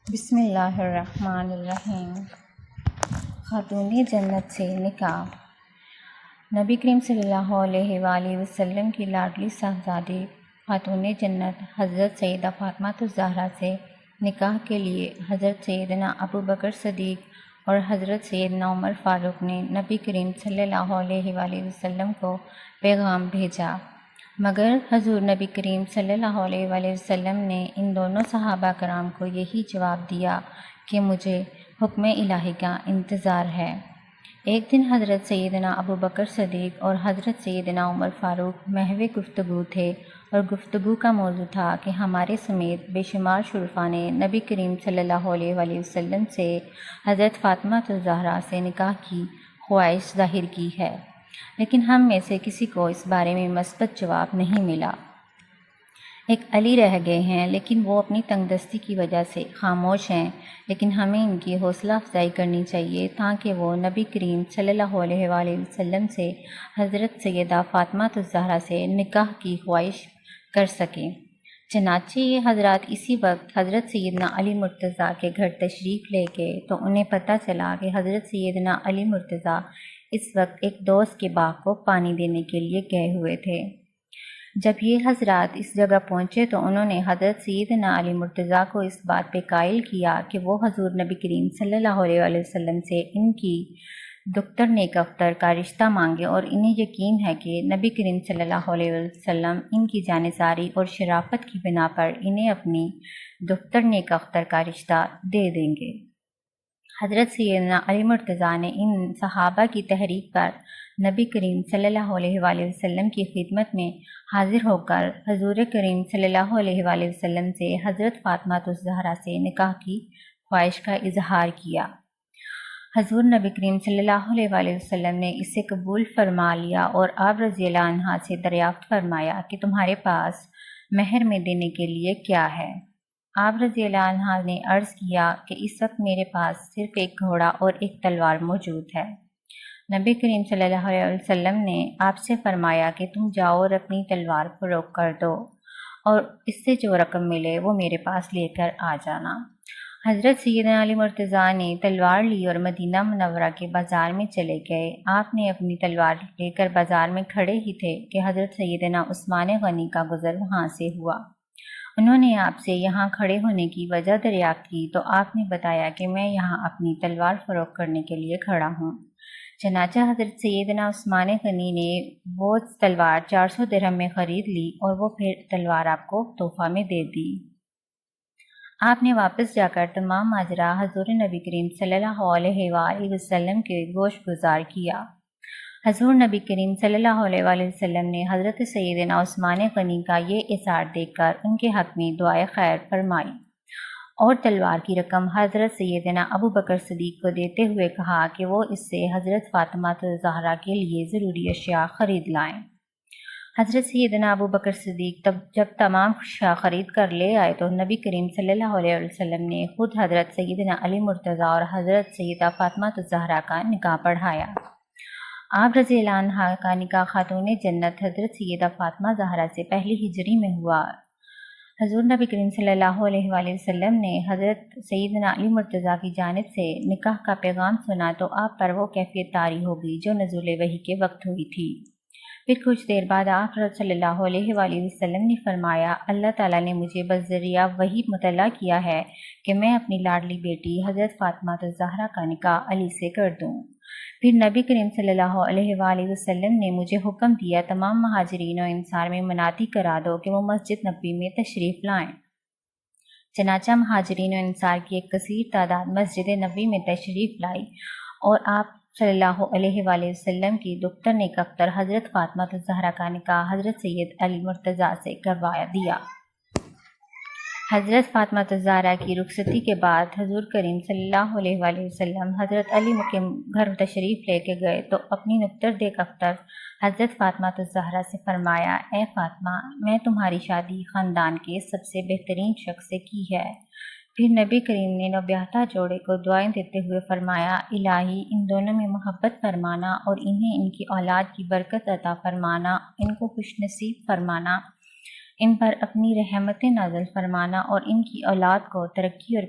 بسم اللہ الرحمن الرحیم۔ خاتون جنت سے نکاح۔ نبی کریم صلی اللہ علیہ وآلہ وسلم کی لاڈلی صاحبزادی خاتون جنت حضرت سیدہ فاطمہ الزہرا سے نکاح کے لیے حضرت سیدنا ابوبکر صدیق اور حضرت سیدنا عمر فاروق نے نبی کریم صلی اللہ علیہ وآلہ وسلم کو پیغام بھیجا، مگر حضور نبی کریم صلی اللہ علیہ وآلہ وسلم نے ان دونوں صحابہ کرام کو یہی جواب دیا کہ مجھے حکم الہی کا انتظار ہے۔ ایک دن حضرت سیدنا ابوبکر صدیق اور حضرت سیدنا عمر فاروق محو گفتگو تھے، اور گفتگو کا موضوع تھا کہ ہمارے سمیت بے شمار شرفاء نے نبی کریم صلی اللہ علیہ وآلہ وسلم سے حضرت فاطمہ الزہرا سے نکاح کی خواہش ظاہر کی ہے، لیکن ہم میں سے کسی کو اس بارے میں مثبت جواب نہیں ملا۔ ایک علی رہ گئے ہیں، لیکن وہ اپنی تنگ دستی کی وجہ سے خاموش ہیں، لیکن ہمیں ان کی حوصلہ افزائی کرنی چاہیے تاکہ وہ نبی کریم صلی اللہ علیہ وآلہ وسلم سے حضرت سیدہ فاطمہ الزہرا سے نکاح کی خواہش کر سکیں۔ چنانچہ یہ حضرات اسی وقت حضرت سیدنا علی مرتضیٰ کے گھر تشریف لے گئے تو انہیں پتہ چلا کہ حضرت سیدنا علی مرتضیٰ اس وقت ایک دوست کے باغ کو پانی دینے کے لیے گئے ہوئے تھے۔ جب یہ حضرات اس جگہ پہنچے تو انہوں نے حضرت سیدنا علی مرتضیٰ کو اس بات پہ قائل کیا کہ وہ حضور نبی کریم صلی اللہ علیہ وآلہ وسلم سے ان کی دختر نیک اختر کا رشتہ مانگے، اور انہیں یقین ہے کہ نبی کریم صلی اللہ علیہ وسلم ان کی جانثاری اور شرافت کی بنا پر انہیں اپنی دختر نیک اختر کا رشتہ دے دیں گے۔ حضرت سیدنا علی مرتضیٰ نے ان صحابہ کی تحریک پر نبی کریم صلی اللہ علیہ وآلہ وسلم کی خدمت میں حاضر ہو کر حضور کریم صلی اللہ علیہ وآلہ وسلم سے حضرت فاطمہ الزہرا سے نکاح کی خواہش کا اظہار کیا۔ حضور نبی کریم صلی اللہ علیہ وآلہ وسلم نے اسے قبول فرما لیا اور آپ رضی اللہ عنہ سے دریافت فرمایا کہ تمہارے پاس مہر میں دینے کے لیے کیا ہے؟ آپ رضی اللہ عنہ نے عرض کیا کہ اس وقت میرے پاس صرف ایک گھوڑا اور ایک تلوار موجود ہے۔ نبی کریم صلی اللہ علیہ وسلم نے آپ سے فرمایا کہ تم جاؤ اور اپنی تلوار فروخت کر دو، اور اس سے جو رقم ملے وہ میرے پاس لے کر آ جانا۔ حضرت سیدنا علی مرتضیٰ نے تلوار لی اور مدینہ منورہ کے بازار میں چلے گئے۔ آپ نے اپنی تلوار لے کر بازار میں کھڑے ہی تھے کہ حضرت سیدنا عثمان غنی کا گزر وہاں سے ہوا۔ انہوں نے آپ سے یہاں کھڑے ہونے کی وجہ دریافت کی تو آپ نے بتایا کہ میں یہاں اپنی تلوار فروخت کرنے کے لیے کھڑا ہوں۔ چنانچہ حضرت سیدنا عثمان غنی نے وہ تلوار 400 درہم میں خرید لی اور وہ پھر تلوار آپ کو تحفہ میں دے دی۔ آپ نے واپس جا کر تمام ماجرا حضور نبی کریم صلی اللہ علیہ وآلہ وسلم کے گوش گزار کیا۔ حضور نبی کریم صلی اللہ علیہ وآلہ وسلم نے حضرت سیدنا عثمان غنی کا یہ اظہار دیکھ کر ان کے حق میں دعائے خیر فرمائی اور تلوار کی رقم حضرت سیدنا ابوبکر صدیق کو دیتے ہوئے کہا کہ وہ اس سے حضرت فاطمہ الزہرا کے لیے ضروری اشیاء خرید لائیں۔ حضرت سیدنا ابوبکر صدیق جب تمام اشیاء خرید کر لے آئے تو نبی کریم صلی اللہ علیہ وسلم نے خود حضرت سیدنا علی مرتضیٰ اور حضرت سیدہ فاطمہ الزہرا کا نکاح پڑھایا۔ آپ رضی اللہ عنہ کا نکاح خاتون جنت حضرت سیدہ فاطمہ زہرا سے پہلی ہجری میں ہوا۔ حضور نبی کریم صلی اللہ علیہ وآلہ وسلم نے حضرت سیدنا علی مرتضیٰ کی جانب سے نکاح کا پیغام سنا تو آپ پر وہ کیفیت طاری ہو گئی جو نزول وحی کے وقت ہوئی تھی۔ پھر کچھ دیر بعد آپ صلی اللہ علیہ وآلہ وسلم نے فرمایا، اللہ تعالیٰ نے مجھے بذریعہ وحی مطلع کیا ہے کہ میں اپنی لاڈلی بیٹی حضرت فاطمہ الزہرا کا نکاح علی سے کر دوں۔ پھر نبی کریم صلی اللہ علیہ وآلہ وسلم نے مجھے حکم دیا تمام مہاجرین و انصار میں منادی کرا دو کہ وہ مسجد نبوی میں تشریف لائیں۔ چنانچہ مہاجرین و انصار کی ایک کثیر تعداد مسجد نبوی میں تشریف لائی اور آپ صلی اللہ علیہ وآلہ وسلم کی دختر نیک اختر حضرت فاطمہ الزہرا کا نکاح حضرت سید علی مرتضیٰ سے کروا دیا۔ حضرت فاطمہ الزہرا کی رخصتی کے بعد حضور کریم صلی اللہ علیہ وآلہ وسلم حضرت علی کے گھر تشریف لے کے گئے تو اپنی دختر نیک اختر حضرت فاطمہ الزہرا سے فرمایا، اے فاطمہ، میں تمہاری شادی خاندان کے سب سے بہترین شخص سے کی ہے۔ پھر نبی کریم نے نوبیاہتا جوڑے کو دعائیں دیتے ہوئے فرمایا، الہی ان دونوں میں محبت فرمانا اور انہیں ان کی اولاد کی برکت عطا فرمانا، ان کو خوش نصیب فرمانا، ان پر اپنی رحمتیں نازل فرمانا اور ان کی اولاد کو ترقی اور